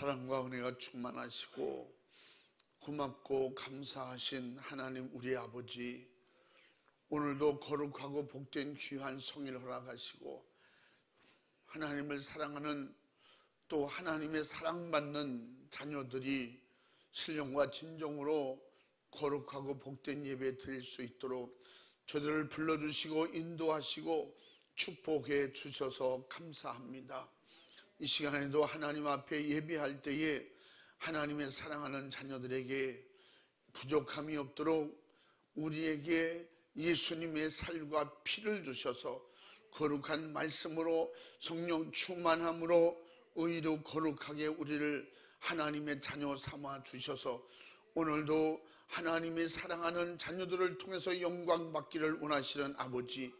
사랑과 은혜가 충만하시고 고맙고 감사하신 하나님 우리 아버지, 오늘도 거룩하고 복된 귀한 성일을 허락하시고 하나님을 사랑하는 또 하나님의 사랑받는 자녀들이 신령과 진정으로 거룩하고 복된 예배 드릴 수 있도록 저들을 불러주시고 인도하시고 축복해 주셔서 감사합니다. 이 시간에도 하나님 앞에 예배할 때에 하나님의 사랑하는 자녀들에게 부족함이 없도록 우리에게 예수님의 살과 피를 주셔서 거룩한 말씀으로 성령 충만함으로 의로 거룩하게 우리를 하나님의 자녀 삼아 주셔서 오늘도 하나님의 사랑하는 자녀들을 통해서 영광 받기를 원하시는 아버지,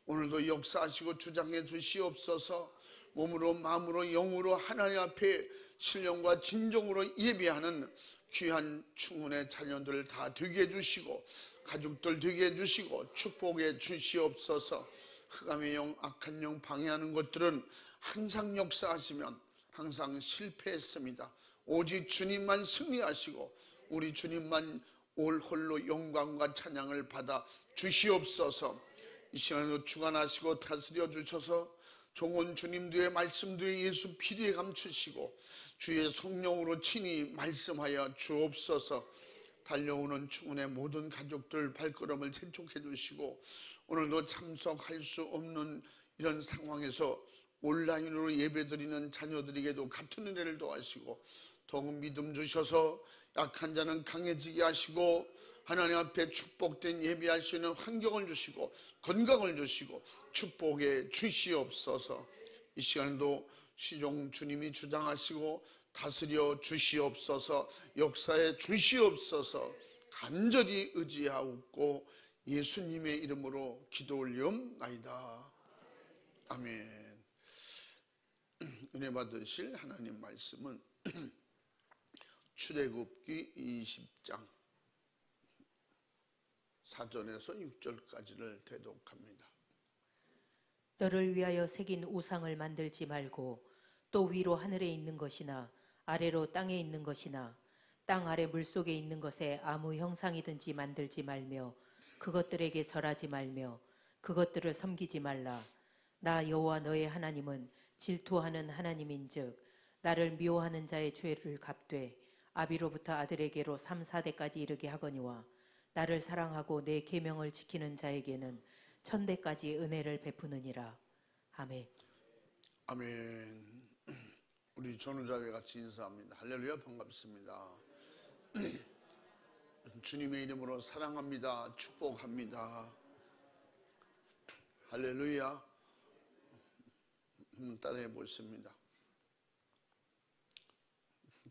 오늘도 역사하시고 주장해 주시옵소서. 몸으로 마음으로 영으로 하나님 앞에 신령과 진정으로 예배하는 귀한 충문의 자녀들 다 되게 해주시고 가족들 되게 해주시고 축복해 주시옵소서. 흑암의 영, 악한 영 방해하는 것들은 항상 역사하시면 항상 실패했습니다. 오직 주님만 승리하시고 우리 주님만 올 홀로 영광과 찬양을 받아 주시옵소서. 이 시간에도 주관하시고 다스려 주셔서 종은 주님들의 말씀들의 예수 피리에 감추시고 주의 성령으로 친히 말씀하여 주옵소서. 달려오는 충원의 모든 가족들 발걸음을 재촉해 주시고 오늘도 참석할 수 없는 이런 상황에서 온라인으로 예배드리는 자녀들에게도 같은 은혜를 더하시고 더욱 믿음 주셔서 약한 자는 강해지게 하시고 하나님 앞에 축복된 예배할 수 있는 환경을 주시고 건강을 주시고 축복해 주시옵소서. 이 시간에도 시종 주님이 주장하시고 다스려 주시옵소서. 역사에 주시옵소서. 간절히 의지하옵고 예수님의 이름으로 기도 올리옵나이다. 아멘. 은혜 받으실 하나님 말씀은 출애굽기 20장 4절에서 6절까지를 대독합니다. 너를 위하여 새긴 우상을 만들지 말고 또 위로 하늘에 있는 것이나 아래로 땅에 있는 것이나 땅 아래 물속에 있는 것에 아무 형상이든지 만들지 말며 그것들에게 절하지 말며 그것들을 섬기지 말라. 나 여호와 너의 하나님은 질투하는 하나님인즉 나를 미워하는 자의 죄를 갚되 아비로부터 아들에게로 3, 4대까지 이르게 하거니와 나를 사랑하고 내 계명을 지키는 자에게는 1000대까지 은혜를 베푸느니라. 아멘. 아멘. 우리 전우자매 같이 인사합니다. 할렐루야, 반갑습니다. 주님의 이름으로 사랑합니다. 축복합니다. 할렐루야. 따라해 보십니다.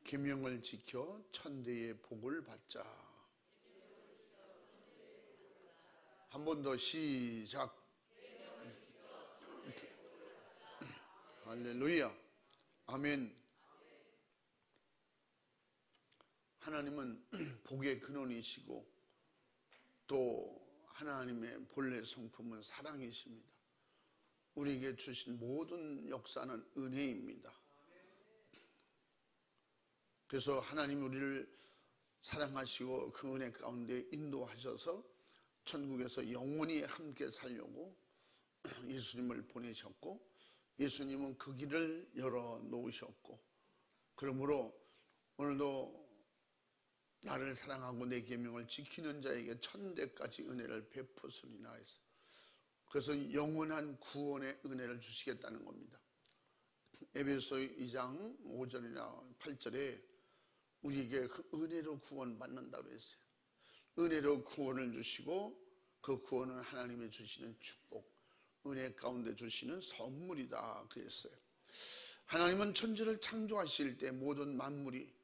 계명을 지켜 천대의 복을 받자. 한 번 더 시작. 할렐루야. 아멘. 하나님은 복의 근원이시고 또 하나님의 본래 성품은 사랑이십니다. 우리에게 주신 모든 역사는 은혜입니다. 그래서 하나님 우리를 사랑하시고 그 은혜 가운데 인도하셔서 천국에서 영원히 함께 살려고 예수님을 보내셨고, 예수님은 그 길을 열어놓으셨고, 그러므로 오늘도 나를 사랑하고 내 계명을 지키는 자에게 천대까지 은혜를 베푸시리라 해서, 그래서 영원한 구원의 은혜를 주시겠다는 겁니다. 에베소 2장 5절이나 8절에 우리에게 그 은혜로 구원받는다고 했어요. 은혜로 구원을 주시고 그 구원은 하나님이 주시는 축복, 은혜 가운데 주시는 선물이다 그랬어요. 하나님은 천지를 창조하실 때 모든 만물이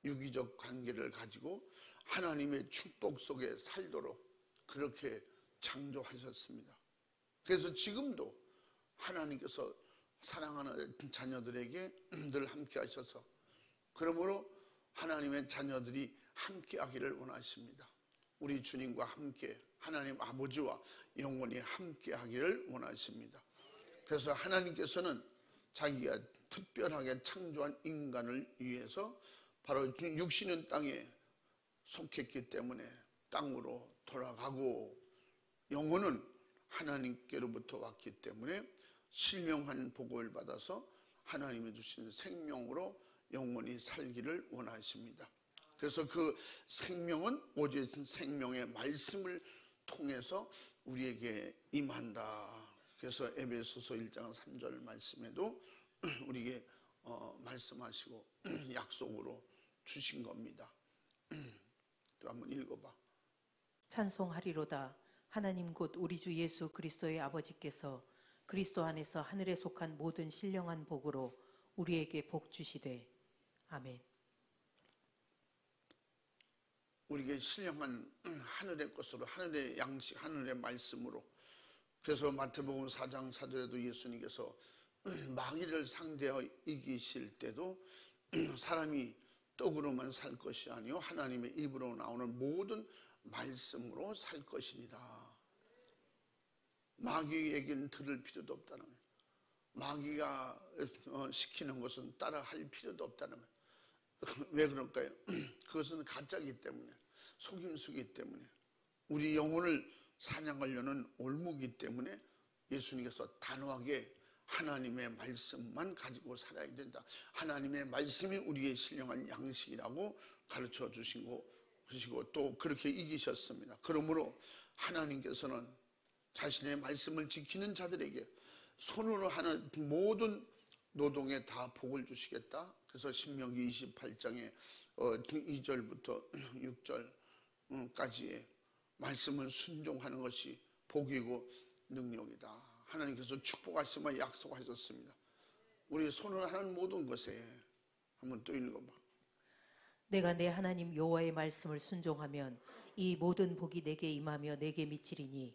유기적 관계를 가지고 하나님의 축복 속에 살도록 그렇게 창조하셨습니다. 그래서 지금도 하나님께서 사랑하는 자녀들에게 늘 함께 하셔서, 그러므로 하나님의 자녀들이 함께 하기를 원하십니다. 우리 주님과 함께 하나님 아버지와 영원히 함께 하기를 원하십니다. 그래서 하나님께서는 자기가 특별하게 창조한 인간을 위해서 바로 육신은 땅에 속했기 때문에 땅으로 돌아가고, 영혼은 하나님께로부터 왔기 때문에 신령한 복을 받아서 하나님이 주신 생명으로 영원히 살기를 원하십니다. 그래서 그 생명은 오직 생명의 말씀을 통해서 우리에게 임한다. 그래서 에베소서 1장 3절 말씀에도 우리에게 말씀하시고 약속으로 주신 겁니다. 또 한번 읽어봐. 찬송하리로다. 하나님 곧 우리 주 예수 그리스도의 아버지께서 그리스도 안에서 하늘에 속한 모든 신령한 복으로 우리에게 복 주시되. 아멘. 우리에게 신령한 하늘의 것으로, 하늘의 양식, 하늘의 말씀으로. 그래서 마태복음 4장 4절에도 예수님께서 마귀를 상대하여 이기실 때도 사람이 떡으로만 살 것이 아니요 하나님의 입으로 나오는 모든 말씀으로 살 것이니라. 마귀에게는 들을 필요도 없다는 거예요. 마귀가 시키는 것은 따라 할 필요도 없다는 거예요. 왜 그럴까요? 그것은 가짜이기 때문에, 속임수이기 때문에, 우리 영혼을 사냥하려는 올무기 때문에 예수님께서 단호하게 하나님의 말씀만 가지고 살아야 된다. 하나님의 말씀이 우리의 신령한 양식이라고 가르쳐 주시고 또 그렇게 이기셨습니다. 그러므로 하나님께서는 자신의 말씀을 지키는 자들에게 손으로 하는 모든 노동에 다 복을 주시겠다. 그래서 신명기 28장에 2절부터 6절까지의 말씀을 순종하는 것이 복이고 능력이다. 하나님께서 축복하시며 약속하셨습니다. 우리 손으로 하는 모든 것에 한번 또 읽어봐. 내가 내 하나님 여호와의 말씀을 순종하면 이 모든 복이 내게 임하며 내게 미치리니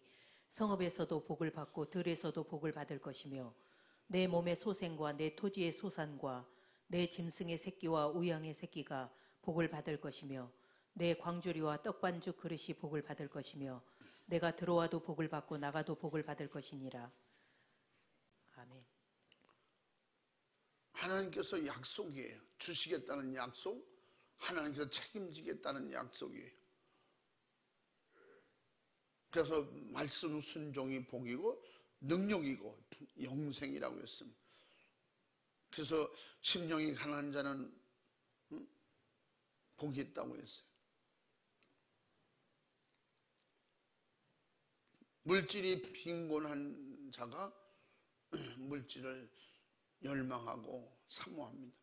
성읍에서도 복을 받고 들에서도 복을 받을 것이며 내 몸의 소생과 내 토지의 소산과 내 짐승의 새끼와 우양의 새끼가 복을 받을 것이며 내 광주리와 떡반죽 그릇이 복을 받을 것이며 내가 들어와도 복을 받고 나가도 복을 받을 것이니라. 아멘. 하나님께서 약속이에요. 주시겠다는 약속, 하나님께서 책임지겠다는 약속이에요. 그래서 말씀 순종이 복이고 능력이고 영생이라고 했습니다. 그래서 심령이 가난한 자는 복이 있다고 했어요. 물질이 빈곤한 자가 물질을 열망하고 사모합니다.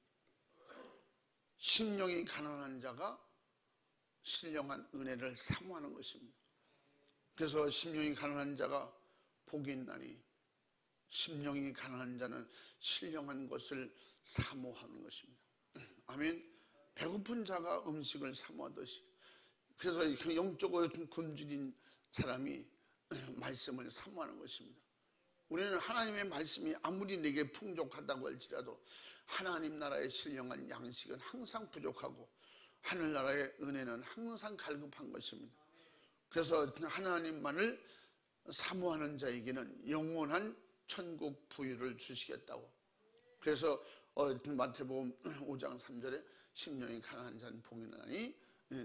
심령이 가난한 자가 신령한 은혜를 사모하는 것입니다. 그래서 심령이 가난한 자가 복이 있나니 심령이 가난한 자는 신령한 것을 사모하는 것입니다. 아멘. 배고픈 자가 음식을 사모하듯이, 그래서 영적으로 굶주린 사람이 말씀을 사모하는 것입니다. 우리는 하나님의 말씀이 아무리 내게 풍족하다고 할지라도 하나님 나라의 신령한 양식은 항상 부족하고 하늘나라의 은혜는 항상 갈급한 것입니다. 그래서 하나님만을 사모하는 자에게는 영원한 천국 부유를 주시겠다고. 그래서 마태복음 5장 3절에 심령이 가난한 자는 복이 나니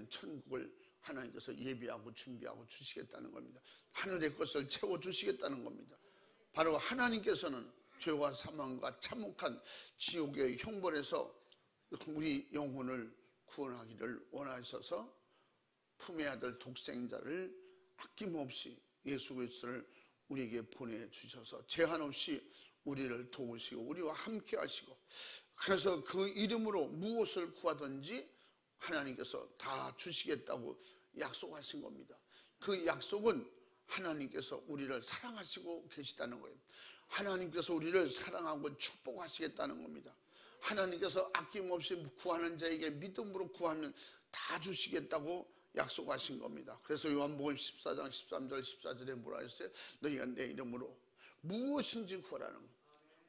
천국을 하나님께서 예비하고 준비하고 주시겠다는 겁니다. 하늘의 것을 채워주시겠다는 겁니다. 바로 하나님께서는 죄와 사망과 참혹한 지옥의 형벌에서 우리 영혼을 구원하기를 원하셔서 품의 아들 독생자를 아낌없이 예수 그리스도를 우리에게 보내주셔서 제한 없이 우리를 도우시고 우리와 함께 하시고, 그래서 그 이름으로 무엇을 구하든지 하나님께서 다 주시겠다고 약속하신 겁니다. 그 약속은 하나님께서 우리를 사랑하시고 계시다는 거예요. 하나님께서 우리를 사랑하고 축복하시겠다는 겁니다. 하나님께서 아낌없이 구하는 자에게 믿음으로 구하면 다 주시겠다고 약속하신 겁니다. 그래서 요한복음 14장 13절 14절에 뭐라 했어요? 너희가 내 이름으로 무엇인지 구하라는 거예요.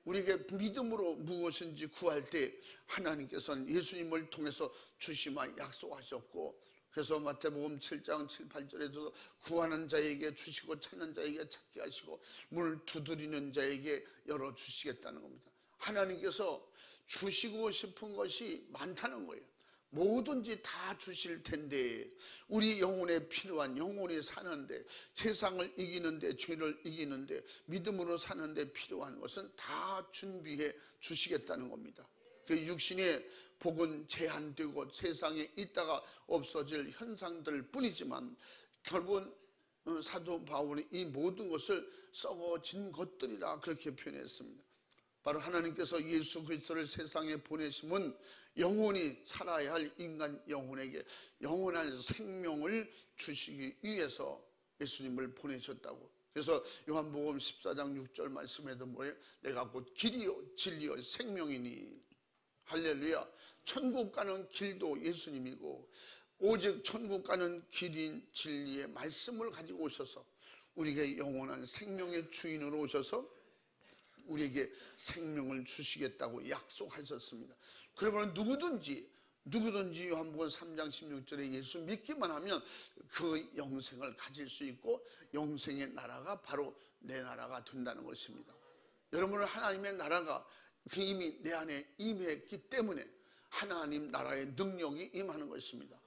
우리에게 믿음으로 무엇인지 구할 때 하나님께서는 예수님을 통해서 주시마 약속하셨고, 그래서 마태복음 7장 7, 8절에도 구하는 자에게 주시고 찾는 자에게 찾게 하시고 문을 두드리는 자에게 열어주시겠다는 겁니다. 하나님께서 주시고 싶은 것이 많다는 거예요. 뭐든지 다 주실 텐데 우리 영혼에 필요한, 영혼이 사는데, 세상을 이기는데, 죄를 이기는데, 믿음으로 사는데 필요한 것은 다 준비해 주시겠다는 겁니다. 그 육신의 복은 제한되고 세상에 있다가 없어질 현상들 뿐이지만 결국은 사도 바울이 이 모든 것을 썩어진 것들이라 그렇게 표현했습니다. 바로 하나님께서 예수 그리스도를 세상에 보내심은 영원히 살아야 할 인간 영혼에게 영원한 생명을 주시기 위해서 예수님을 보내셨다고. 그래서 요한복음 14장 6절 말씀에도 뭐예요? 내가 곧 길이요 진리요 생명이니. 할렐루야. 천국 가는 길도 예수님이고 오직 천국 가는 길인 진리의 말씀을 가지고 오셔서 우리에게 영원한 생명의 주인으로 오셔서 우리에게 생명을 주시겠다고 약속하셨습니다. 그러면 누구든지 요한복음 3장 16절에 예수 믿기만 하면 그 영생을 가질 수 있고 영생의 나라가 바로 내 나라가 된다는 것입니다. 여러분은 하나님의 나라가 이미 내 안에 임했기 때문에 하나님 나라의 능력이 임하는 것입니다.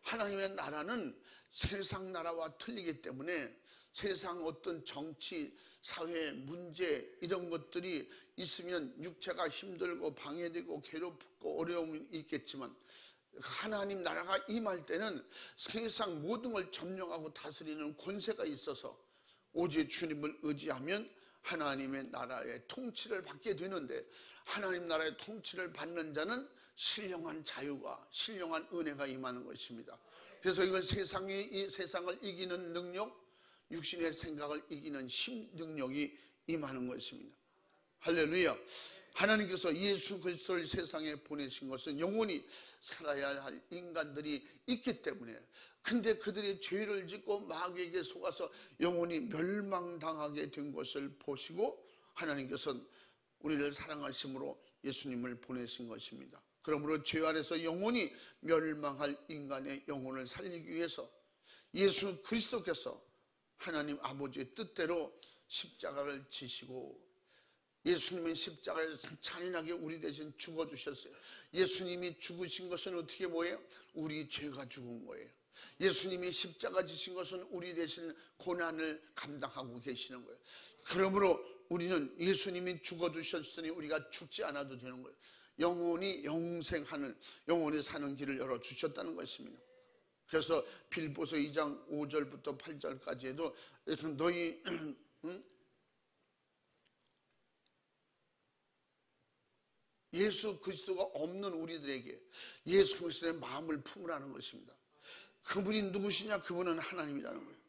하나님의 나라는 세상 나라와 틀리기 때문에 세상 어떤 정치, 사회 문제 이런 것들이 있으면 육체가 힘들고 방해되고 괴롭고 어려움이 있겠지만 하나님 나라가 임할 때는 세상 모든 걸 점령하고 다스리는 권세가 있어서 오직 주님을 의지하면 하나님의 나라의 통치를 받게 되는데, 하나님 나라의 통치를 받는 자는 신령한 자유가, 신령한 은혜가 임하는 것입니다. 그래서 이건 이 세상을 이기는 능력, 육신의 생각을 이기는 힘 능력이 임하는 것입니다. 할렐루야. 하나님께서 예수 그리스도를 세상에 보내신 것은 영원히 살아야 할 인간들이 있기 때문에, 근데 그들이 죄를 짓고 마귀에게 속아서 영원히 멸망당하게 된 것을 보시고 하나님께서는 우리를 사랑하심으로 예수님을 보내신 것입니다. 그러므로 죄 아래서 영원히 멸망할 인간의 영혼을 살리기 위해서 예수 그리스도께서 하나님 아버지의 뜻대로 십자가를 지시고, 예수님은 십자가에서 잔인하게 우리 대신 죽어주셨어요. 예수님이 죽으신 것은 어떻게 보여요? 우리 죄가 죽은 거예요. 예수님이 십자가 지신 것은 우리 대신 고난을 감당하고 계시는 거예요. 그러므로 우리는 예수님이 죽어주셨으니 우리가 죽지 않아도 되는 거예요. 영원히 영생하는, 영원히 사는 길을 열어주셨다는 것입니다. 그래서 빌보서 2장 5절부터 8절까지에도 너희 예수 그리스도가 없는 우리들에게 예수 그리스도의 마음을 품으라는 것입니다. 그분이 누구시냐? 그분은 하나님이라는 거예요.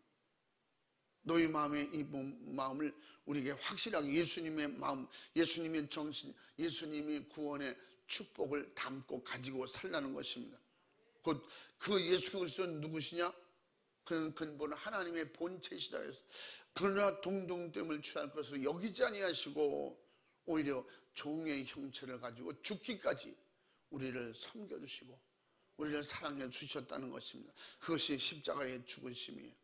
너희 마음에 이 마음을 우리에게 확실하게 예수님의 마음, 예수님의 정신, 예수님이 구원의 축복을 담고 가지고 살라는 것입니다. 곧 그 예수 그리스도는 누구시냐? 그는 근본은 하나님의 본체시다 해서 그러나 동등됨을 취할 것으로 여기지 아니하시고 오히려 종의 형체를 가지고 죽기까지 우리를 섬겨주시고 우리를 사랑해 주셨다는 것입니다. 그것이 십자가의 죽으심이에요.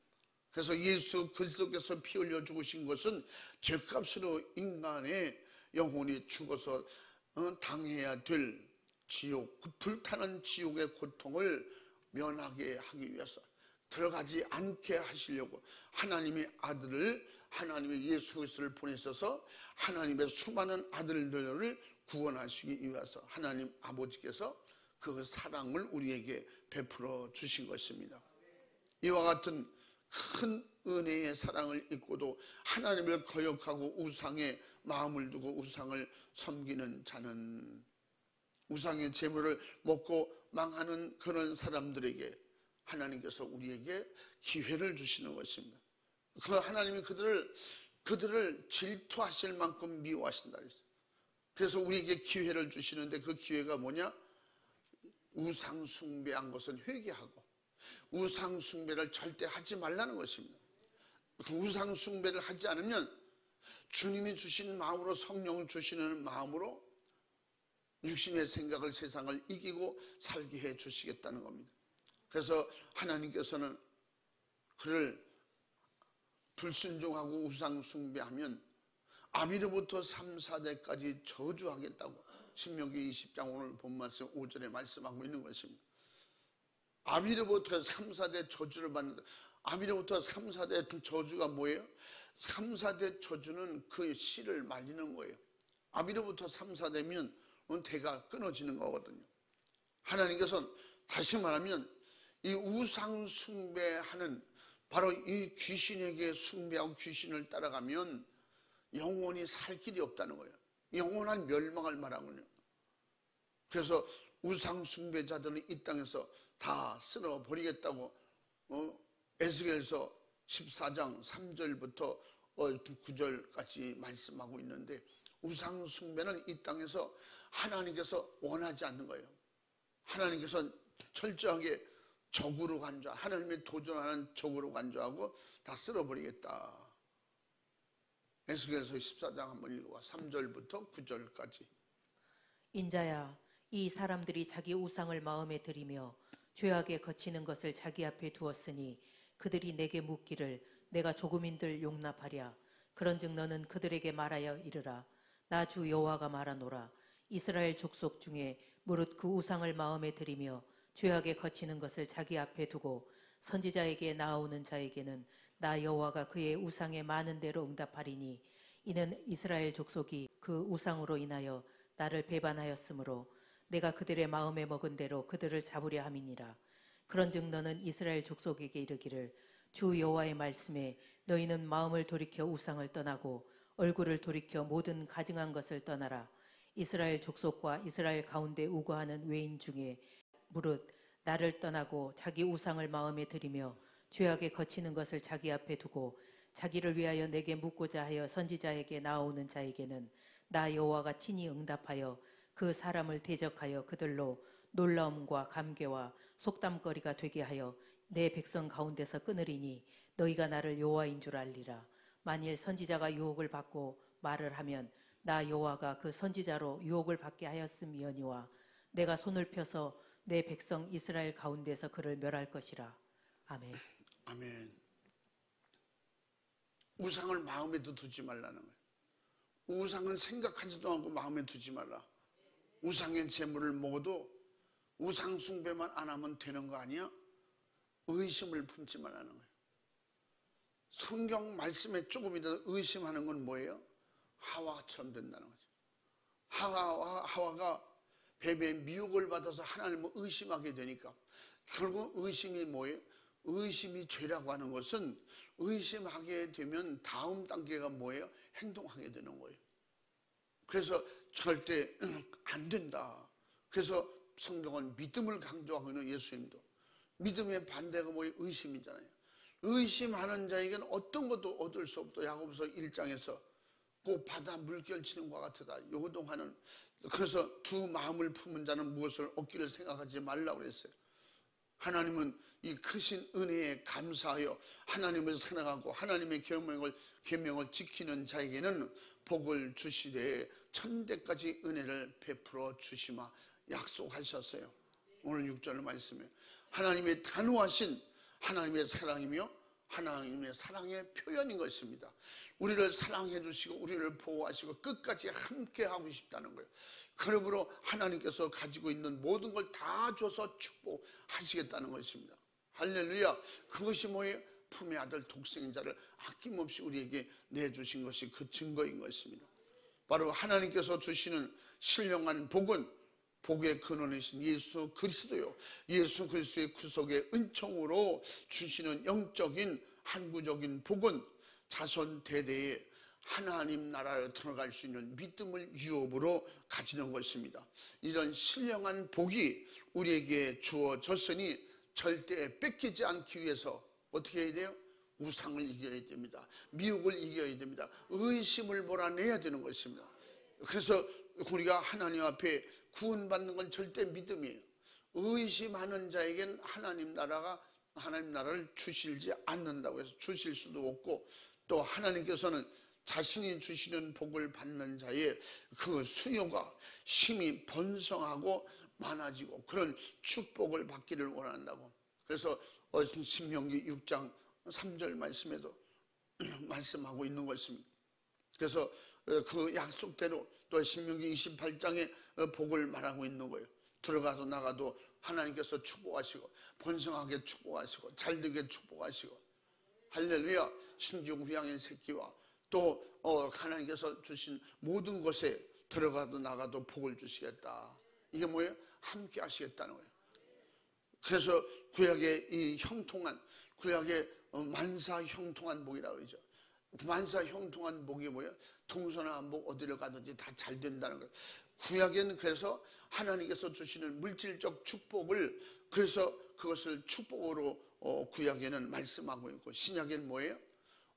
그래서 예수 그리스도께서 피 흘려 죽으신 것은 죄값으로 인간의 영혼이 죽어서 당해야 될 지옥, 불타는 지옥의 고통을 면하게 하기 위해서 들어가지 않게 하시려고 하나님의 아들을, 하나님의 예수 그리스도를 보내셔서 하나님의 수많은 아들들을 구원하시기 위해서 하나님 아버지께서 그 사랑을 우리에게 베풀어 주신 것입니다. 이와 같은 큰 은혜의 사랑을 잊고도 하나님을 거역하고 우상에 마음을 두고 우상을 섬기는 자는, 우상의 재물을 먹고 망하는 그런 사람들에게 하나님께서 우리에게 기회를 주시는 것입니다. 그 하나님이 그들을 질투하실 만큼 미워하신다 그랬어요. 그래서 우리에게 기회를 주시는데 그 기회가 뭐냐? 우상 숭배한 것은 회개하고 우상 숭배를 절대 하지 말라는 것입니다. 그 우상 숭배를 하지 않으면 주님이 주신 마음으로, 성령을 주시는 마음으로 육신의 생각을, 세상을 이기고 살게 해 주시겠다는 겁니다. 그래서 하나님께서는 그를 불순종하고 우상 숭배하면 아비로부터 3, 4대까지 저주하겠다고 신명기 20장 오늘 본 말씀 5절에 말씀하고 있는 것입니다. 아비로부터 3, 4대 저주를 받는다. 아비로부터 3, 4대 저주가 뭐예요? 3, 4대 저주는 그 씨를 말리는 거예요. 아비로부터 3, 4대면 대가 끊어지는 거거든요. 하나님께서 다시 말하면 이 우상 숭배하는 바로 이 귀신에게 숭배하고 귀신을 따라가면 영원히 살 길이 없다는 거예요. 영원한 멸망을 말하거든요. 그래서 우상 숭배자들은 이 땅에서 다 쓸어버리겠다고 에스겔서 14장 3절부터 9절까지 말씀하고 있는데, 우상 숭배는 이 땅에서 하나님께서 원하지 않는 거예요. 하나님께서 철저하게 적으로 간주하고 하나님의 도전하는 적으로 간주하고 다 쓸어버리겠다. 에스겔서 14장 한번 읽어봐. 3절부터 9절까지. 인자야, 이 사람들이 자기 우상을 마음에 들이며 죄악에 거치는 것을 자기 앞에 두었으니 그들이 내게 묻기를 내가 조금인들 용납하랴. 그런즉 너는 그들에게 말하여 이르라. 나 주 여호와가 말하노라. 이스라엘 족속 중에 무릇 그 우상을 마음에 들이며 죄악에 거치는 것을 자기 앞에 두고 선지자에게 나아오는 자에게는 나 여호와가 그의 우상에 많은 대로 응답하리니 이는 이스라엘 족속이 그 우상으로 인하여 나를 배반하였으므로 내가 그들의 마음에 먹은 대로 그들을 잡으려 함이니라. 그런즉 너는 이스라엘 족속에게 이르기를 주 여호와의 말씀에 너희는 마음을 돌이켜 우상을 떠나고 얼굴을 돌이켜 모든 가증한 것을 떠나라. 이스라엘 족속과 이스라엘 가운데 우거하는 외인 중에 무릇 나를 떠나고 자기 우상을 마음에 들이며 죄악에 거치는 것을 자기 앞에 두고 자기를 위하여 내게 묻고자 하여 선지자에게 나아오는 자에게는 나 여호와가 친히 응답하여 그 사람을 대적하여 그들로 놀라움과 감개와 속담거리가 되게 하여 내 백성 가운데서 끊으리니 너희가 나를 여호와인 줄 알리라. 만일 선지자가 유혹을 받고 말을 하면 나 여호와가 그 선지자로 유혹을 받게 하였음이거니와 내가 손을 펴서 내 백성 이스라엘 가운데서 그를 멸할 것이라. 아멘. 아멘. 우상을 마음에도 두지 말라는 거예요. 우상은 생각하지도 않고 마음에 두지 말라. 우상의 재물을 먹어도 우상 숭배만 안 하면 되는 거 아니야? 의심을 품지 말라는 거예요. 성경 말씀에 조금이라도 의심하는 건 뭐예요? 하와처럼 된다는 거죠. 하와가 뱀의 미혹을 받아서 하나님을 의심하게 되니까 결국 의심이 뭐예요? 의심이 죄라고 하는 것은 의심하게 되면 다음 단계가 뭐예요? 행동하게 되는 거예요. 그래서 절대 안 된다. 그래서 성경은 믿음을 강조하고 있는 예수님도 믿음의 반대가 뭐예요? 의심이잖아요. 의심하는 자에게는 어떤 것도 얻을 수 없다. 야고보서 1장에서 꼭 바다 물결치는 것 같으다. 요동하는. 그래서 두 마음을 품은 자는 무엇을 얻기를 생각하지 말라고 그랬어요. 하나님은 이 크신 은혜에 감사하여 하나님을 사랑하고 하나님의 계명을 지키는 자에게는 복을 주시되 천대까지 은혜를 베풀어 주시마 약속하셨어요. 오늘 6절 말씀에 하나님의 단호하신 하나님의 사랑이며 하나님의 사랑의 표현인 것입니다. 우리를 사랑해 주시고 우리를 보호하시고 끝까지 함께 하고 싶다는 거예요. 그러므로 하나님께서 가지고 있는 모든 걸 다 줘서 축복하시겠다는 것입니다. 할렐루야. 그것이 뭐예요? 품의 아들 독생인 자를 아낌없이 우리에게 내주신 것이 그 증거인 것입니다. 바로 하나님께서 주시는 신령한 복은 복의 근원이신 예수 그리스도요, 예수 그리스도의 구속의 은총으로 주시는 영적인 항구적인 복은 자손 대대에 하나님 나라로 들어갈 수 있는 믿음을 유업으로 가지는 것입니다. 이런 신령한 복이 우리에게 주어졌으니 절대 뺏기지 않기 위해서 어떻게 해야 돼요? 우상을 이겨야 됩니다. 미혹을 이겨야 됩니다. 의심을 몰아내야 되는 것입니다. 그래서 우리가 하나님 앞에 구원받는 건 절대 믿음이에요. 의심하는 자에겐 하나님 나라를 주시지 않는다고 해서 주실 수도 없고, 또 하나님께서는 자신이 주시는 복을 받는 자의 그 수요가 심히 번성하고 많아지고 그런 축복을 받기를 원한다고. 그래서 신명기 6장 3절 말씀에도 말씀하고 있는 것입니다. 그래서 그 약속대로 또 신명기 28장에 복을 말하고 있는 거예요. 들어가도 나가도 하나님께서 축복하시고 번성하게 축복하시고 잘되게 축복하시고, 할렐루야. 심지어 후양의 새끼와 또 하나님께서 주신 모든 것에 들어가도 나가도 복을 주시겠다. 이게 뭐예요? 함께 하시겠다는 거예요. 그래서 구약의 이 형통한, 구약의 만사 형통한 복이라고 그러죠. 만사 형통한 복이 뭐예요? 동서남북 어디를 가든지 다 잘 된다는 거예요. 구약에는 그래서 하나님께서 주시는 물질적 축복을, 그래서 그것을 축복으로 구약에는 말씀하고 있고, 신약에는 뭐예요?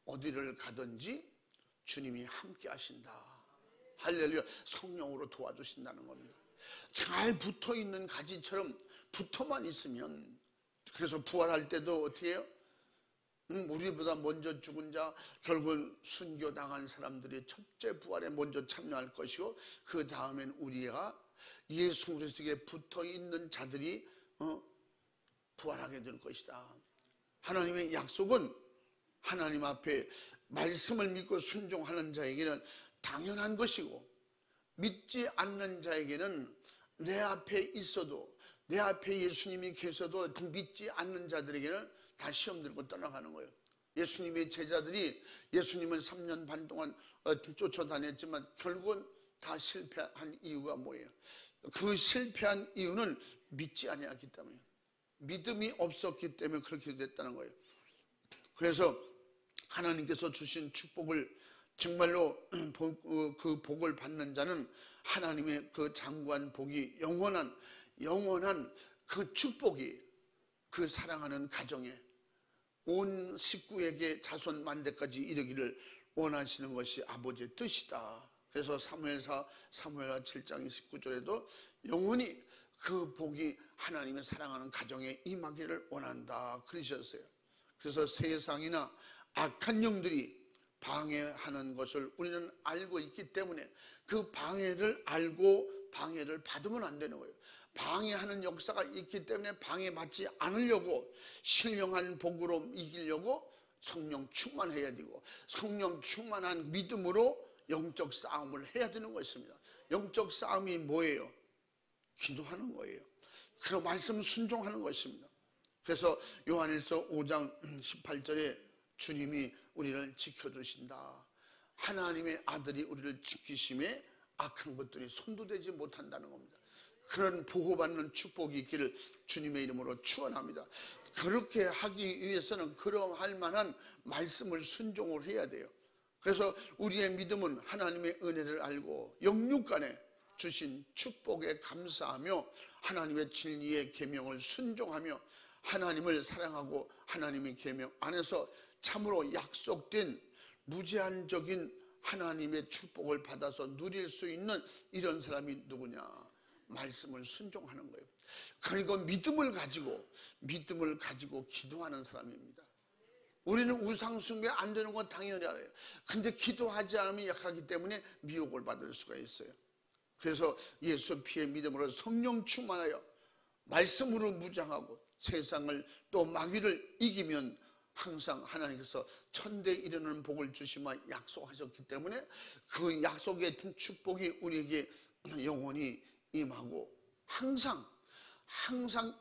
어디를 가든지 주님이 함께 하신다. 할렐루야. 성령으로 도와주신다는 겁니다. 잘 붙어있는 가지처럼 붙어만 있으면, 그래서 부활할 때도 어떻게 해요? 우리보다 먼저 죽은 자, 결국 순교당한 사람들이 첫째 부활에 먼저 참여할 것이고, 그 다음엔 우리가 예수 그리스도에 붙어있는 자들이 부활하게 될 것이다. 하나님의 약속은 하나님 앞에 말씀을 믿고 순종하는 자에게는 당연한 것이고, 믿지 않는 자에게는 내 앞에 있어도, 내 앞에 예수님이 계셔도 믿지 않는 자들에게는 다 시험 들고 떠나가는 거예요. 예수님의 제자들이 예수님을 3년 반 동안 쫓아다녔지만 결국은 다 실패한 이유가 뭐예요? 그 실패한 이유는 믿지 아니했기 때문이에요. 믿음이 없었기 때문에 그렇게 됐다는 거예요. 그래서 하나님께서 주신 축복을 정말로 그 복을 받는 자는 하나님의 그 장구한 복이 영원한 그 축복이 그 사랑하는 가정에 온 식구에게 자손 만대까지 이르기를 원하시는 것이 아버지의 뜻이다. 그래서 사무엘하 7장 29절에도 영원히 그 복이 하나님의 사랑하는 가정에 임하기를 원한다 그러셨어요. 그래서 세상이나 악한 영들이 방해하는 것을 우리는 알고 있기 때문에 그 방해를 알고 방해를 받으면 안 되는 거예요. 방해하는 역사가 있기 때문에 방해받지 않으려고 신령한 복으로 이기려고 성령 충만해야 되고, 성령 충만한 믿음으로 영적 싸움을 해야 되는 것입니다. 영적 싸움이 뭐예요? 기도하는 거예요. 그 말씀 순종하는 것입니다. 그래서 요한일서 5장 18절에 주님이 우리를 지켜주신다. 하나님의 아들이 우리를 지키심에 악한 것들이 손도 대지 못한다는 겁니다. 그런 보호받는 축복이 있기를 주님의 이름으로 축원합니다. 그렇게 하기 위해서는 그러할 만한 말씀을 순종을 해야 돼요. 그래서 우리의 믿음은 하나님의 은혜를 알고 영육간에 주신 축복에 감사하며 하나님의 진리의 계명을 순종하며 하나님을 사랑하고 하나님의 계명 안에서 참으로 약속된 무제한적인 하나님의 축복을 받아서 누릴 수 있는 이런 사람이 누구냐? 말씀을 순종하는 거예요. 그리고 믿음을 가지고 기도하는 사람입니다. 우리는 우상 숭배 안 되는 건 당연히 알아요. 근데 기도하지 않으면 약하기 때문에 미혹을 받을 수가 있어요. 그래서 예수 피의 믿음으로 성령 충만하여 말씀으로 무장하고 세상을 또 마귀를 이기면 항상 하나님께서 천대에 이르는 복을 주시마 약속하셨기 때문에 그 약속의 축복이 우리에게 영원히 임하고 항상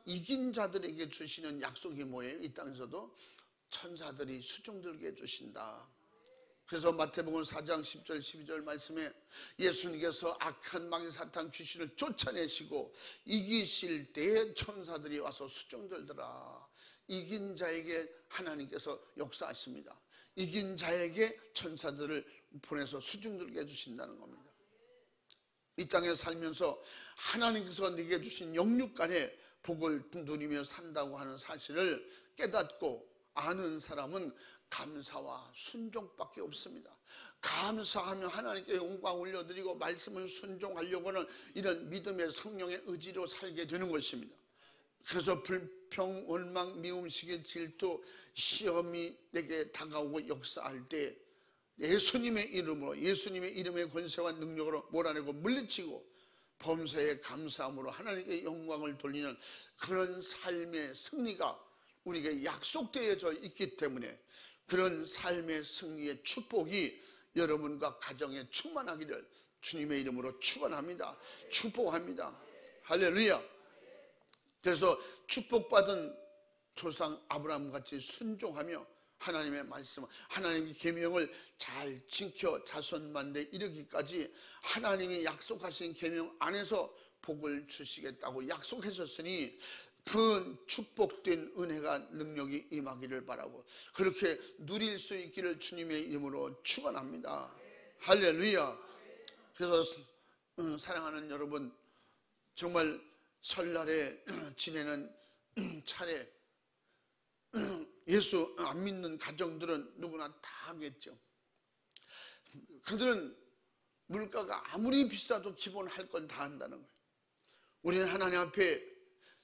이긴 자들에게 주시는 약속이 뭐예요? 이 땅에서도 천사들이 수종들게 해주신다. 그래서 마태복음 4장 10절 12절 말씀에 예수님께서 악한 마귀 사탄 귀신을 쫓아내시고 이기실 때에 천사들이 와서 수종들더라. 이긴 자에게 하나님께서 역사하십니다. 이긴 자에게 천사들을 보내서 수종들게 해주신다는 겁니다. 이 땅에 살면서 하나님께서 내게 주신 영육간의 복을 누리며 산다고 하는 사실을 깨닫고 아는 사람은 감사와 순종밖에 없습니다. 감사하며 하나님께 영광 올려드리고 말씀을 순종하려고 하는 이런 믿음의 성령의 의지로 살게 되는 것입니다. 그래서 불평, 원망, 미움, 시기, 질투, 시험이 내게 다가오고 역사할 때 예수님의 이름으로 예수님의 이름의 권세와 능력으로 몰아내고 물리치고 범사에 감사함으로 하나님께 영광을 돌리는 그런 삶의 승리가 우리에게 약속되어져 있기 때문에 그런 삶의 승리의 축복이 여러분과 가정에 충만하기를 주님의 이름으로 축원합니다. 축복합니다. 할렐루야. 그래서 축복받은 조상 아브라함같이 순종하며 하나님의 말씀, 하나님의 계명을 잘 지켜 자손만대 이르기까지 하나님이 약속하신 계명 안에서 복을 주시겠다고 약속하셨으니 그 축복된 은혜가 능력이 임하기를 바라고 그렇게 누릴 수 있기를 주님의 이름으로 축원합니다. 할렐루야. 그래서 사랑하는 여러분, 정말 설날에 지내는 차례, 예수 안 믿는 가정들은 누구나 다 하겠죠. 그들은 물가가 아무리 비싸도 기본 할 건 다 한다는 거예요. 우리는 하나님 앞에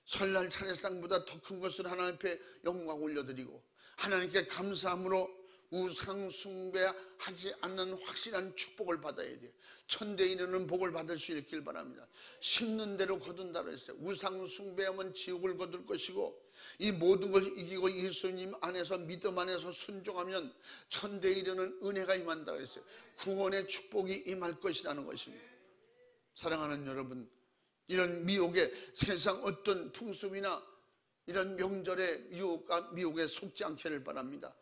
설날 차례상보다 더 큰 것을 하나님 앞에 영광 올려드리고 하나님께 감사함으로 우상 숭배하지 않는 확실한 축복을 받아야 돼요. 천대에 이르는 복을 받을 수 있길 바랍니다. 심는 대로 거둔다고 했어요. 우상 숭배하면 지옥을 거둘 것이고 이 모든 걸 이기고 예수님 안에서 믿음 안에서 순종하면 천대에 이르는 은혜가 임한다고 했어요. 구원의 축복이 임할 것이라는 것입니다. 사랑하는 여러분, 이런 미혹에 세상 어떤 풍습이나 이런 명절의 유혹과 미혹에 속지 않기를 바랍니다.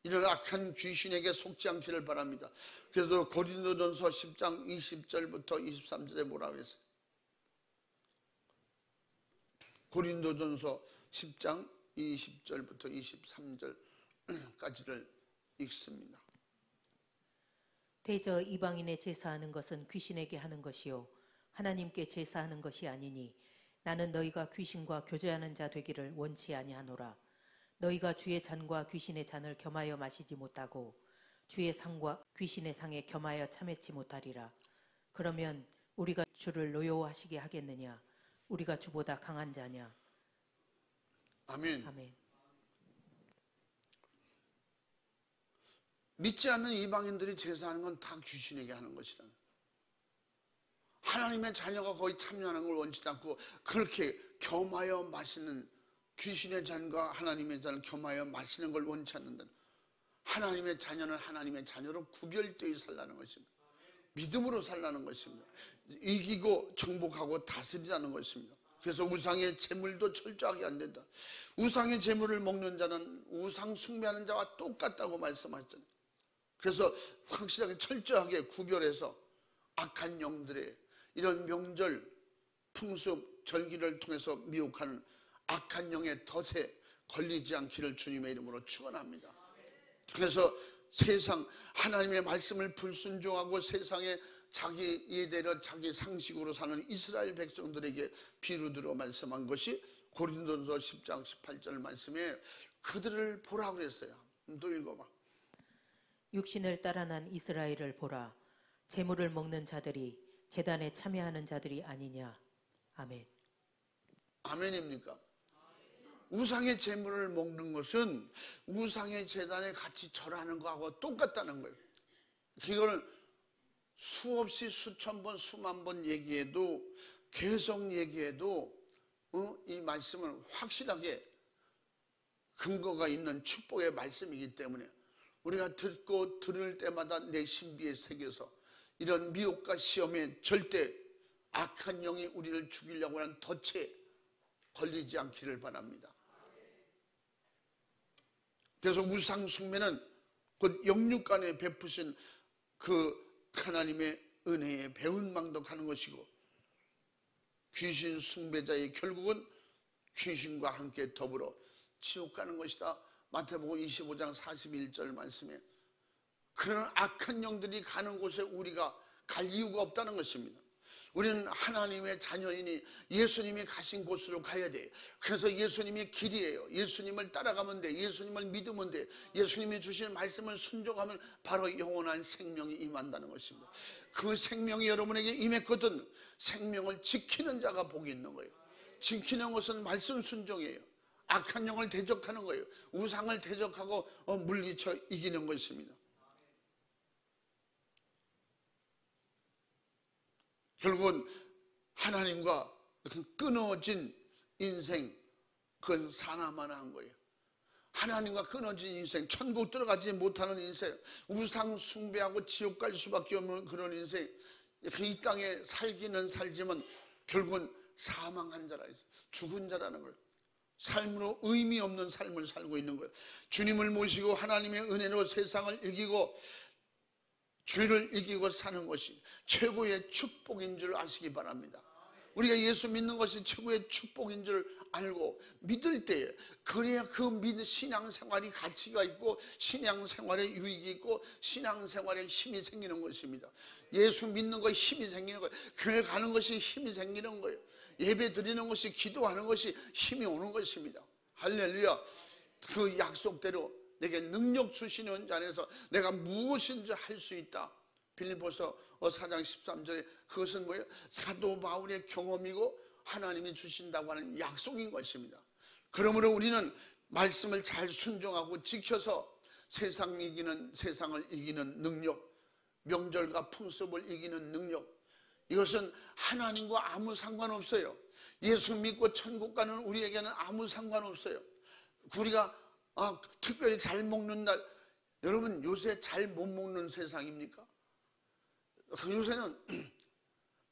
이런 악한 귀신에게 속지 않기를 바랍니다. 그래서 고린도전서 10장 20절부터 23절에 뭐라고 했어요? 고린도전서 10장 20절부터 23절까지를 읽습니다. 대저 이방인의 제사하는 것은 귀신에게 하는 것이요 하나님께 제사하는 것이 아니니 나는 너희가 귀신과 교제하는 자 되기를 원치 아니하노라. 너희가 주의 잔과 귀신의 잔을 겸하여 마시지 못하고 주의 상과 귀신의 상에 겸하여 참회치 못하리라. 그러면 우리가 주를 노여워하시게 하겠느냐? 우리가 주보다 강한 자냐? 아멘. 아멘. 믿지 않는 이방인들이 제사하는 건 다 귀신에게 하는 것이다. 하나님의 자녀가 거의 참여하는 걸 원치 않고 그렇게 겸하여 마시는 귀신의 잔과 하나님의 잔을 겸하여 마시는 걸 원치 않는다. 하나님의 자녀는 하나님의 자녀로 구별되어 살라는 것입니다. 믿음으로 살라는 것입니다. 이기고 정복하고 다스리자는 것입니다. 그래서 우상의 제물도 철저하게 안 된다. 우상의 제물을 먹는 자는 우상 숭배하는 자와 똑같다고 말씀하셨잖아요. 그래서 확실하게 철저하게 구별해서 악한 영들의 이런 명절, 풍습, 절기를 통해서 미혹하는 악한 영의 덫에 걸리지 않기를 주님의 이름으로 축원합니다. 그래서 세상 하나님의 말씀을 불순종하고 세상에 자기 예대로 자기 상식으로 사는 이스라엘 백성들에게 비유들어 말씀한 것이 고린도전서 10장 18절 말씀에 그들을 보라고 그랬어요. 또 읽어봐. 육신을 따라 난 이스라엘을 보라. 제물을 먹는 자들이 제단에 참여하는 자들이 아니냐. 아멘. 아멘입니까? 우상의 제물을 먹는 것은 우상의 제단에 같이 절하는 거하고 똑같다는 거예요. 이거를 수없이 수천 번 수만 번 얘기해도 계속 얘기해도 이 말씀은 확실하게 근거가 있는 축복의 말씀이기 때문에 우리가 듣고 들을 때마다 내 신비에 새겨서 이런 미혹과 시험에 절대 악한 영이 우리를 죽이려고 하는 덫에 걸리지 않기를 바랍니다. 그래서 우상 숭배는 곧 영육간에 베푸신 그 하나님의 은혜에 배은망덕하는 것이고, 귀신 숭배자의 결국은 귀신과 함께 더불어 지옥 가는 것이다. 마태복음 25장 41절 말씀에 그런 악한 영들이 가는 곳에 우리가 갈 이유가 없다는 것입니다. 우리는 하나님의 자녀이니 예수님이 가신 곳으로 가야 돼. 그래서 예수님이 길이에요. 예수님을 따라가면 돼. 예수님을 믿으면 돼. 예수님이 주신 말씀을 순종하면 바로 영원한 생명이 임한다는 것입니다. 그 생명이 여러분에게 임했거든. 생명을 지키는 자가 복이 있는 거예요. 지키는 것은 말씀 순종이에요. 악한 영을 대적하는 거예요. 우상을 대적하고 물리쳐 이기는 것입니다. 결국은 하나님과 끊어진 인생, 그건 사나마나한 거예요. 하나님과 끊어진 인생, 천국 들어가지 못하는 인생, 우상 숭배하고 지옥 갈 수밖에 없는 그런 인생, 이 땅에 살기는 살지만 결국은 사망한 자라, 죽은 자라는 거예요. 삶으로 의미 없는 삶을 살고 있는 거예요. 주님을 모시고 하나님의 은혜로 세상을 이기고 죄를 이기고 사는 것이 최고의 축복인 줄 아시기 바랍니다. 우리가 예수 믿는 것이 최고의 축복인 줄 알고 믿을 때에, 그래야 그 신앙생활이 가치가 있고 신앙생활에 유익이 있고 신앙생활에 힘이 생기는 것입니다. 예수 믿는 것이 힘이 생기는 거예요. 교회 가는 것이 힘이 생기는 거예요. 예배 드리는 것이, 기도하는 것이 힘이 오는 것입니다. 할렐루야. 그 약속대로 내게 능력 주시는 자 안에서 내가 무엇인지 할 수 있다. 빌립보서 4장 13절에 그것은 뭐예요? 사도 바울의 경험이고 하나님이 주신다고 하는 약속인 것입니다. 그러므로 우리는 말씀을 잘 순종하고 지켜서 세상을 이기는 능력, 명절과 풍습을 이기는 능력, 이것은 하나님과 아무 상관없어요. 예수 믿고 천국 가는 우리에게는 아무 상관없어요. 우리가 특별히 잘 먹는 날, 여러분 요새 잘 못 먹는 세상입니까? 요새는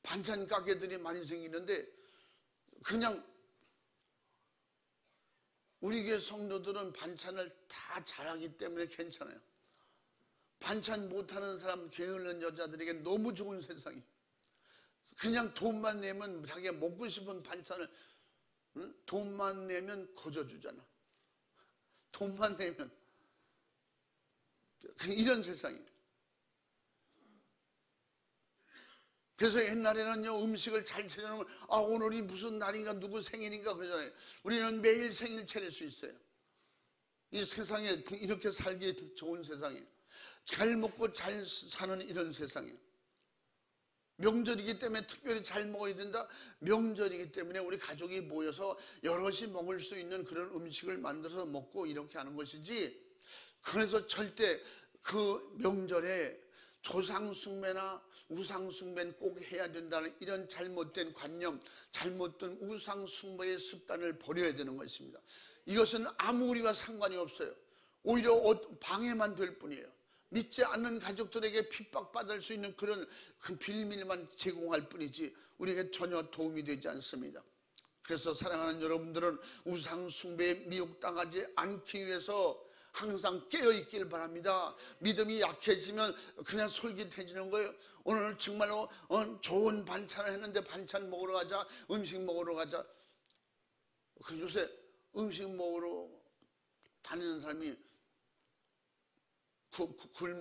반찬 가게들이 많이 생기는데 그냥 우리 교회 성도들은 반찬을 다 잘하기 때문에 괜찮아요. 반찬 못하는 사람, 게으른 여자들에게 너무 좋은 세상이에요. 그냥 돈만 내면 자기가 먹고 싶은 반찬을, 돈만 내면 거저주잖아. 돈만 내면. 이런 세상이에요. 그래서 옛날에는요, 음식을 잘 차려놓으면 오늘이 무슨 날인가 누구 생일인가 그러잖아요. 우리는 매일 생일 차릴 수 있어요. 이 세상에 이렇게 살기 좋은 세상이에요. 잘 먹고 잘 사는 이런 세상이에요. 명절이기 때문에 특별히 잘 먹어야 된다. 명절이기 때문에 우리 가족이 모여서 여럿이 먹을 수 있는 그런 음식을 만들어서 먹고 이렇게 하는 것이지, 그래서 절대 그 명절에 조상 숭배나 우상 숭배는 꼭 해야 된다는 이런 잘못된 관념, 잘못된 우상 숭배의 습관을 버려야 되는 것입니다. 이것은 아무 우리와 상관이 없어요. 오히려 방해만 될 뿐이에요. 믿지 않는 가족들에게 핍박받을 수 있는 그런 그 빌미만 제공할 뿐이지 우리에게 전혀 도움이 되지 않습니다. 그래서 사랑하는 여러분들은 우상 숭배에 미혹당하지 않기 위해서 항상 깨어있길 바랍니다. 믿음이 약해지면 그냥 솔깃해지는 거예요. 오늘 정말로 좋은 반찬을 했는데 반찬 먹으러 가자, 음식 먹으러 가자. 요새 음식 먹으러 다니는 사람이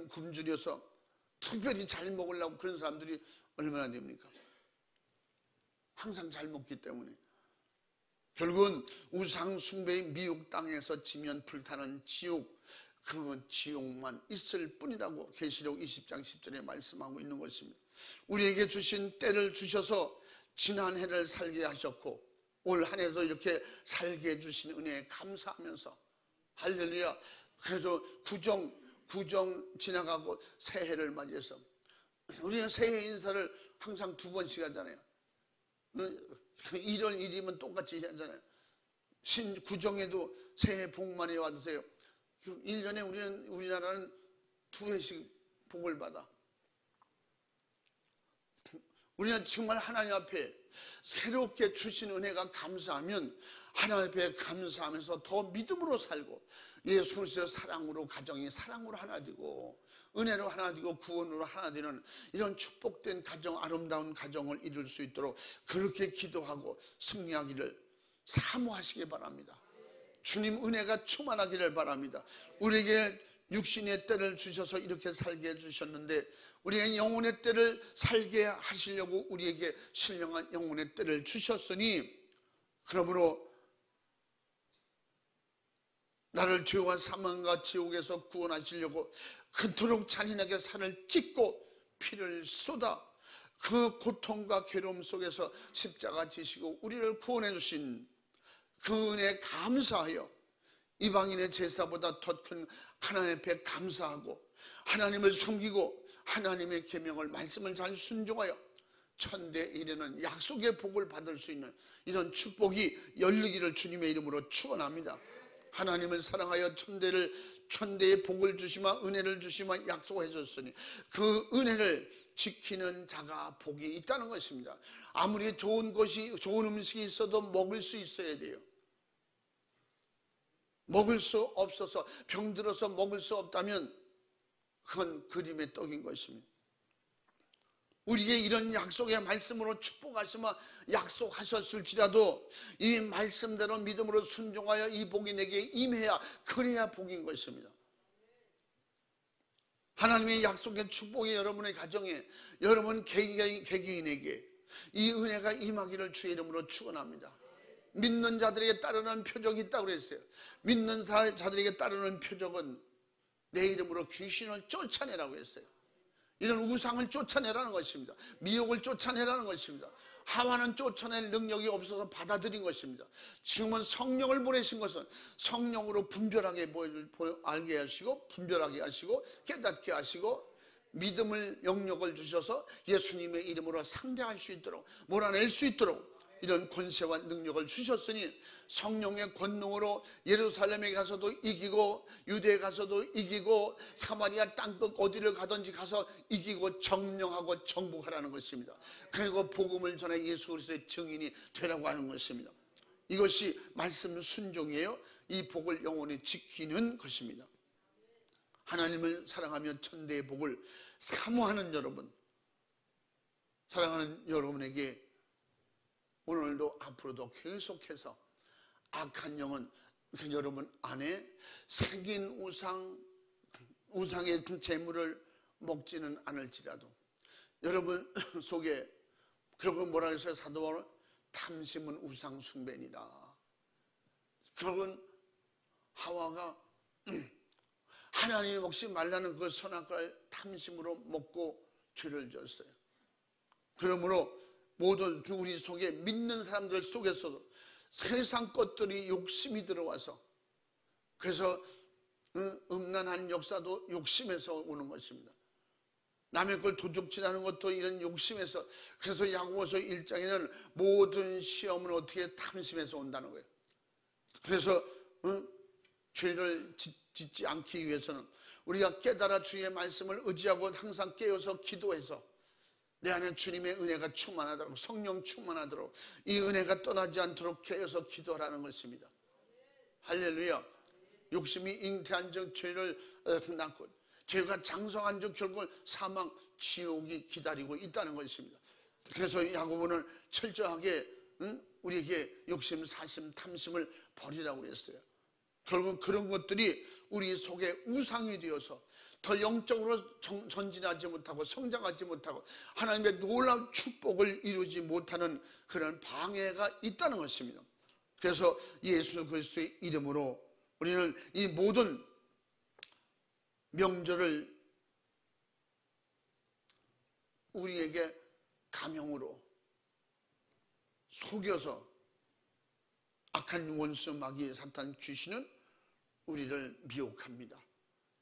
굶주려서 특별히 잘 먹으려고 그런 사람들이 얼마나 됩니까? 항상 잘 먹기 때문에. 결국은 우상 숭배의 미혹 땅에서 지면 불타는 지옥, 그 지옥만 있을 뿐이라고 계시록 20장 10절에 말씀하고 있는 것입니다. 우리에게 주신 때를 주셔서 지난 해를 살게 하셨고 올 한 해도 이렇게 살게 해주신 은혜에 감사하면서 할렐루야. 그래서 구정 지나가고 새해를 맞이해서 우리는 새해 인사를 항상 2번씩 하잖아요. 1월 1일이면 똑같이 하잖아요. 구정에도 새해 복 많이 받으세요. 1년에 우리나라는 2회씩 복을 받아. 우리는 정말 하나님 앞에 새롭게 주신 은혜가 감사하면 하나님 앞에 감사하면서 더 믿음으로 살고 예수 그리스도의 사랑으로 가정이 사랑으로 하나 되고 은혜로 하나 되고 구원으로 하나 되는 이런 축복된 가정, 아름다운 가정을 이룰 수 있도록 그렇게 기도하고 승리하기를 사모하시기 바랍니다. 주님 은혜가 충만하기를 바랍니다. 우리에게 육신의 때를 주셔서 이렇게 살게 해주셨는데 우리의 영혼의 때를 살게 하시려고 우리에게 신령한 영혼의 때를 주셨으니 그러므로 나를 죄와 사망과 지옥에서 구원하시려고 그토록 잔인하게 살을 찢고 피를 쏟아 그 고통과 괴로움 속에서 십자가 지시고 우리를 구원해 주신 그 은혜에 감사하여 이방인의 제사보다 더 큰 하나님 앞에 감사하고 하나님을 섬기고 하나님의 계명을 말씀을 잘 순종하여 천대에 이르는 약속의 복을 받을 수 있는 이런 축복이 열리기를 주님의 이름으로 축원합니다. 하나님을 사랑하여 천대의 복을 주시마 은혜를 주시마 약속해 줬으니 그 은혜를 지키는 자가 복이 있다는 것입니다. 아무리 좋은 음식이 있어도 먹을 수 있어야 돼요. 먹을 수 없어서 병들어서 먹을 수 없다면 그건 그림의 떡인 것입니다. 우리에게 이런 약속의 말씀으로 축복하시며 약속하셨을지라도 이 말씀대로 믿음으로 순종하여 이 복이 내게 임해야 그래야 복인 것입니다. 하나님의 약속의 축복이 여러분의 가정에 여러분 개개인에게 이 은혜가 임하기를 주의 이름으로 축원합니다. 믿는 자들에게 따르는 표적이 있다고 그랬어요. 믿는 자들에게 따르는 표적은 내 이름으로 귀신을 쫓아내라고 했어요. 이런 우상을 쫓아내라는 것입니다. 미혹을 쫓아내라는 것입니다. 하와는 쫓아낼 능력이 없어서 받아들인 것입니다. 지금은 성령을 보내신 것은 성령으로 분별하게 알게 하시고 분별하게 하시고 깨닫게 하시고 믿음을 영역을 주셔서 예수님의 이름으로 상대할 수 있도록 몰아낼 수 있도록 이런 권세와 능력을 주셨으니 성령의 권능으로 예루살렘에 가서도 이기고 유대에 가서도 이기고 사마리아 땅끝 어디를 가든지 가서 이기고 정령하고 정복하라는 것입니다. 그리고 복음을 전해 예수 그리스도의 증인이 되라고 하는 것입니다. 이것이 말씀 순종이에요. 이 복을 영원히 지키는 것입니다. 하나님을 사랑하며 천대의 복을 사모하는 여러분, 사랑하는 여러분에게 오늘도 앞으로도 계속해서 악한 영은 여러분 안에 생긴 우상의 재물을 먹지는 않을지라도 여러분 속에 결국은 뭐라 그랬어요? 사도 바울은 탐심은 우상 숭배니라. 결국은 하와가 하나님이 먹지 말라는 그 선악과를 탐심으로 먹고 죄를 지었어요. 그러므로 모든 우리 속에 믿는 사람들 속에서도 세상 것들이 욕심이 들어와서 그래서 음란한 역사도 욕심에서 오는 것입니다. 남의 걸 도둑질하는 것도 이런 욕심에서. 그래서 야고보서 1장에는 모든 시험은 어떻게 탐심에서 온다는 거예요. 그래서 죄를 짓지 않기 위해서는 우리가 깨달아 주의 말씀을 의지하고 항상 깨어서 기도해서 내 안에 주님의 은혜가 충만하도록 성령 충만하도록 이 은혜가 떠나지 않도록 깨어서 기도하라는 것입니다. 할렐루야. 욕심이 잉태한 적 죄를 낳고 죄가 장성한 적 결국은 사망 지옥이 기다리고 있다는 것입니다. 그래서 야고보는 철저하게 우리에게 욕심, 사심, 탐심을 버리라고 그랬어요. 결국 그런 것들이 우리 속에 우상이 되어서 더 영적으로 전진하지 못하고 성장하지 못하고 하나님의 놀라운 축복을 이루지 못하는 그런 방해가 있다는 것입니다. 그래서 예수 그리스도의 이름으로 우리는 이 모든 명절을 우리에게 가명으로 속여서 악한 원수 마귀 사탄 귀신은 우리를 미혹합니다.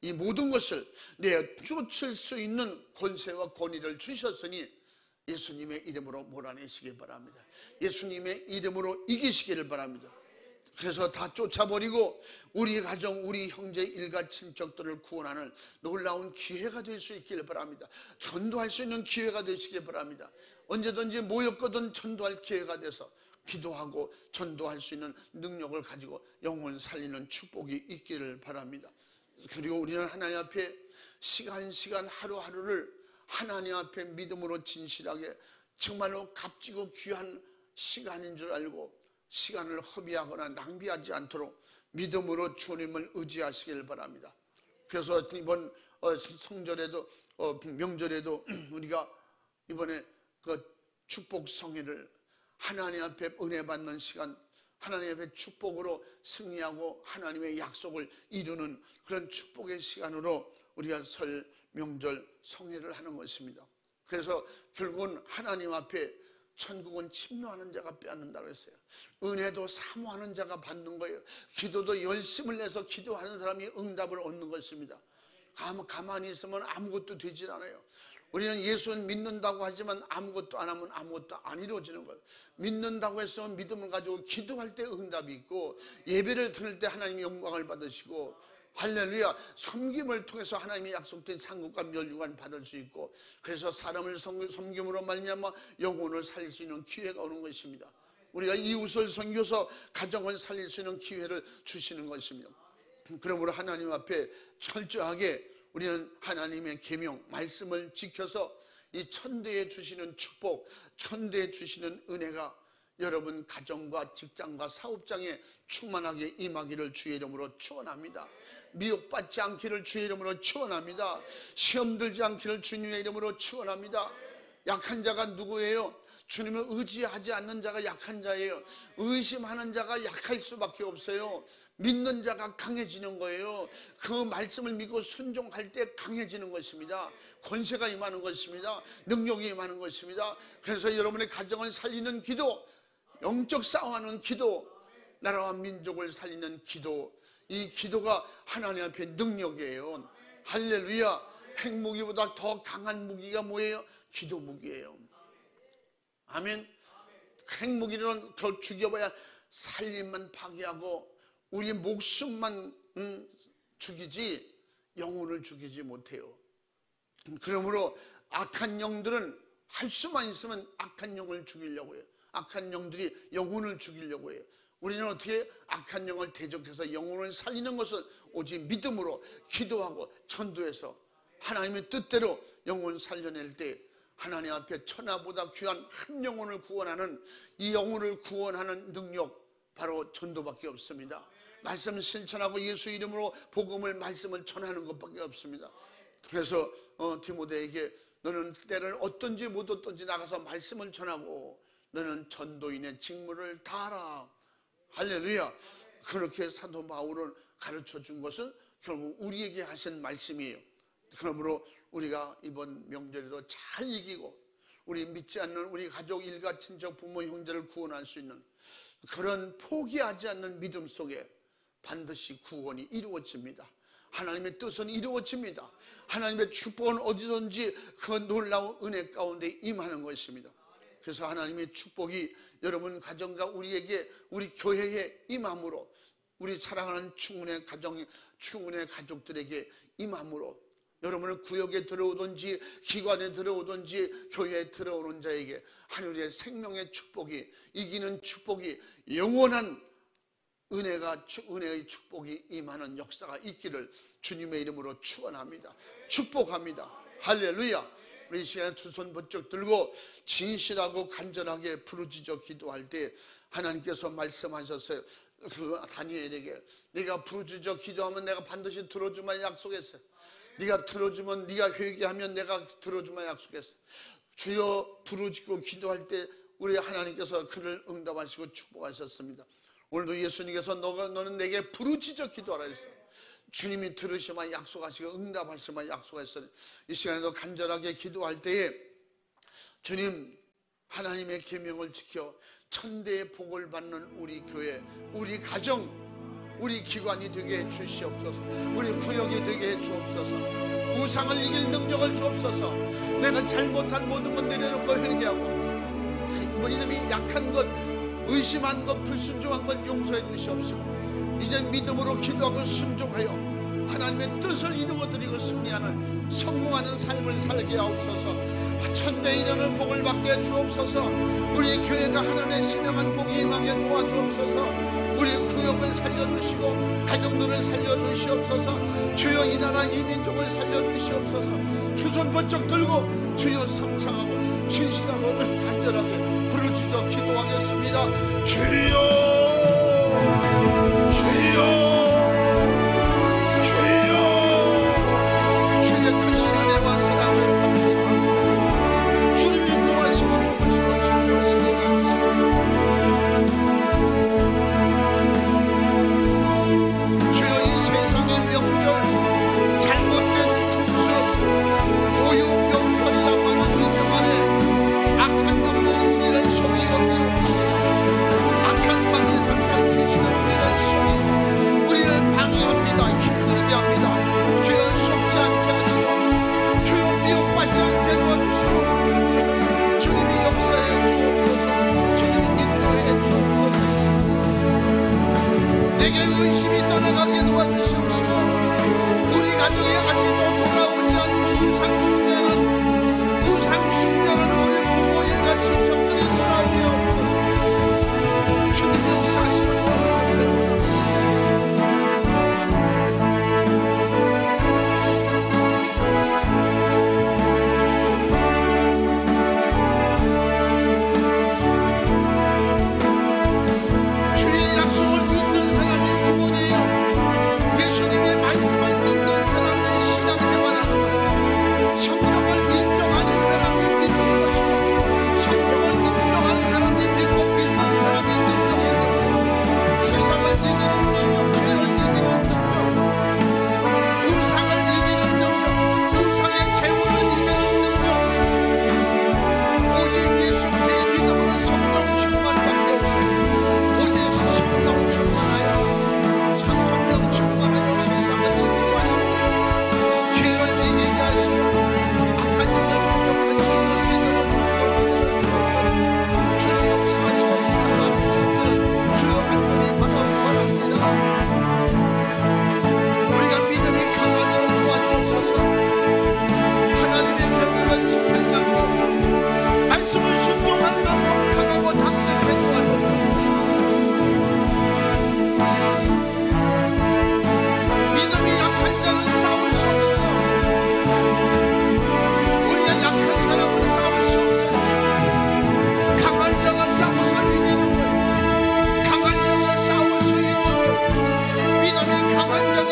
이 모든 것을 내쫓을 수 있는 권세와 권위를 주셨으니 예수님의 이름으로 몰아내시기 바랍니다. 예수님의 이름으로 이기시기를 바랍니다. 그래서 다 쫓아버리고 우리 가정, 우리 형제, 일가, 친척들을 구원하는 놀라운 기회가 될 수 있기를 바랍니다. 전도할 수 있는 기회가 되시기 바랍니다. 언제든지 모였거든 전도할 기회가 돼서 기도하고 전도할 수 있는 능력을 가지고 영혼 살리는 축복이 있기를 바랍니다. 그리고 우리는 하나님 앞에 시간 하루하루를 하나님 앞에 믿음으로 진실하게 정말로 값지고 귀한 시간인 줄 알고 시간을 허비하거나 낭비하지 않도록 믿음으로 주님을 의지하시길 바랍니다. 그래서 이번 성절에도 명절에도 우리가 이번에 그 축복 성회를 하나님 앞에 은혜 받는 시간, 하나님 앞에 축복으로 승리하고 하나님의 약속을 이루는 그런 축복의 시간으로 우리가 설 명절 성회를 하는 것입니다. 그래서 결국은 하나님 앞에 천국은 침노하는 자가 빼앗는다고 했어요. 은혜도 사모하는 자가 받는 거예요. 기도도 열심을 내서 기도하는 사람이 응답을 얻는 것입니다. 가만히 있으면 아무것도 되질 않아요. 우리는 예수는 믿는다고 하지만 아무것도 안 하면 아무것도 안 이루어지는 거예요. 믿는다고 해서 믿음을 가지고 기도할 때 응답이 있고, 예배를 드릴 때 하나님의 영광을 받으시고, 할렐루야, 섬김을 통해서 하나님의 약속된 상급과 멸류관 받을 수 있고, 그래서 사람을 섬김으로 말미암아 영혼을 살릴 수 있는 기회가 오는 것입니다. 우리가 이웃을 섬겨서 가정을 살릴 수 있는 기회를 주시는 것입니다. 그러므로 하나님 앞에 철저하게 우리는 하나님의 계명, 말씀을 지켜서 이 천대에 주시는 축복, 천대에 주시는 은혜가 여러분 가정과 직장과 사업장에 충만하게 임하기를 주의 이름으로 축원합니다. 미혹받지 않기를 주의 이름으로 축원합니다. 시험 들지 않기를 주님의 이름으로 축원합니다. 약한 자가 누구예요? 주님을 의지하지 않는 자가 약한 자예요. 의심하는 자가 약할 수밖에 없어요. 믿는 자가 강해지는 거예요. 그 말씀을 믿고 순종할 때 강해지는 것입니다. 권세가 임하는 것입니다. 능력이 임하는 것입니다. 그래서 여러분의 가정을 살리는 기도, 영적 싸움하는 기도, 나라와 민족을 살리는 기도, 이 기도가 하나님 앞에 능력이에요. 할렐루야. 핵무기보다 더 강한 무기가 뭐예요? 기도 무기예요. 아멘. 핵무기는 더 죽여봐야 살림만 파괴하고 우리 목숨만 죽이지 영혼을 죽이지 못해요. 그러므로 악한 영들은 할 수만 있으면 악한 영을 죽이려고 해요. 악한 영들이 영혼을 죽이려고 해요. 우리는 어떻게 악한 영을 대적해서 영혼을 살리는 것은 오직 믿음으로 기도하고 전도해서 하나님의 뜻대로 영혼 살려낼 때 하나님 앞에 천하보다 귀한 한 영혼을 구원하는, 이 영혼을 구원하는 능력, 바로 전도밖에 없습니다. 말씀 실천하고 예수 이름으로 복음을, 말씀을 전하는 것밖에 없습니다. 그래서 디모데에게 너는 때를 어떤지 못 어떤지 나가서 말씀을 전하고 너는 전도인의 직무를 다하라. 할렐루야. 그렇게 사도 바울을 가르쳐 준 것은 결국 우리에게 하신 말씀이에요. 그러므로 우리가 이번 명절에도 잘 이기고 우리 믿지 않는 우리 가족, 일가, 친척, 부모, 형제를 구원할 수 있는 그런 포기하지 않는 믿음 속에 반드시 구원이 이루어집니다. 하나님의 뜻은 이루어집니다. 하나님의 축복은 어디든지 그 놀라운 은혜 가운데 임하는 것입니다. 그래서 하나님의 축복이 여러분 가정과 우리에게, 우리 교회에 임함으로, 우리 사랑하는 충문의 가정, 충문의 가족들에게 임함으로, 여러분을 구역에 들어오든지 기관에 들어오든지 교회에 들어오는 자에게 하늘의 생명의 축복이, 이기는 축복이, 영원한 은혜의 축복이 임하는 역사가 있기를 주님의 이름으로 축원합니다. 축복합니다. 할렐루야. 우리 이 시간에 두 손 번쩍 들고 진실하고 간절하게 부르짖어 기도할 때 하나님께서 말씀하셨어요. 그 다니엘에게 네가 부르짖어 기도하면 내가 반드시 들어주마 약속했어요. 네가 들어주면, 네가 회개하면 내가 들어주마 약속했어요. 주여 부르짖고 기도할 때 우리 하나님께서 그를 응답하시고 축복하셨습니다. 오늘도 예수님께서 너는 내게 부르짖어 기도하라 했어요. 주님이 들으시면 약속하시고 응답하시면 약속하셨어요. 이 시간에도 간절하게 기도할 때에 주님 하나님의 계명을 지켜 천대의 복을 받는 우리 교회, 우리 가정, 우리 기관이 되게 해 주시옵소서. 우리 구역이 되게 해 주옵소서. 우상을 이길 능력을 주옵소서. 내가 잘못한 모든 것 내려놓고 회개하고 이놈이 약한 것, 의심한 것, 불순종한 것 용서해 주시옵시고 이젠 믿음으로 기도하고 순종하여 하나님의 뜻을 이루어드리고 승리하는 성공하는 삶을 살게 하옵소서. 천대에 이르는 복을 받게 해 주옵소서. 우리 교회가 하나님의 신령한 복이 임하게 도와주옵소서. 우리 구역을 살려주시고 가정들을 살려주시옵소서. 주여 이 나라 이 민족을 살려주시옵소서. 두 손 번쩍 들고 주여 성창하고 진실하고 간절하게 부르짖어 기도하겠습니다. 주여, 주여, 주여. 주의 크신 은혜와 사랑을 감사합니다. 주님이 인도하시고 도우시고 치료하시니 감사합니다. 주여 이 세상의 명절, 잘못된 풍습, 고유 명절이라고 하는 이념 안에 악한 놈들이 우리를 속이고 미혹합니다. 악한 방에 상단 계시는 우리를 속이고 우리를 방해합니다. 힘들게 합니다. 주여 속지 않게 하시고 주여 미혹받지 않게 도와주시고 주님이 역사해 주옵소서. 주님이 인도해 주옵소서. 내게 의심이 떠나가게 도와주시옵시고 우리 가정에 아직도 돌아오지 않는 우상 숭배는 우리 부모 일가 친척들이 돌아오게 하옵소서. 주님 역사하시는 원하십니다. 주의 약속을 믿는 사람이 구원이에요. 예수님의 말씀을 믿는 사람이 신앙생활하는 거예요. 성경을 인정하는 사람이 믿는 것이고 성경을 인정하는 사람이 믿고 믿는 사람이 능력이 있는 거예요. 세상을 이기는 능력, 죄를 이기는 능력, 우상을 이기는 능력, 우상의 재물을 이기는 능력, 오직 예수 그리스도의 믿음으로 성령 충만밖에 없어요. 오직 성령 충만하여 성령 충만하여 세상을 이기게 하시고 죄를 이기게 하시고 악한 영을 공격할 수 있는 믿음을 주시옵소서. 주님 역사하시고 잡아주시기를 주여 간절히 바랍니다. 우리가 믿음이 강하도록 도와주옵소서. 하나님의 계명을 지킬 만큼 말씀을 순종할 만큼 강하고 담대하게 도와주옵소서. 믿음이 약한 자는 싸울 수 없어요. 우리가 약한 사람은 싸울 수 없어요. 강한 자가 싸워서 이기는 거예요. 강한 자가 싸울 수 있는 거예요. 믿음이 강한 자가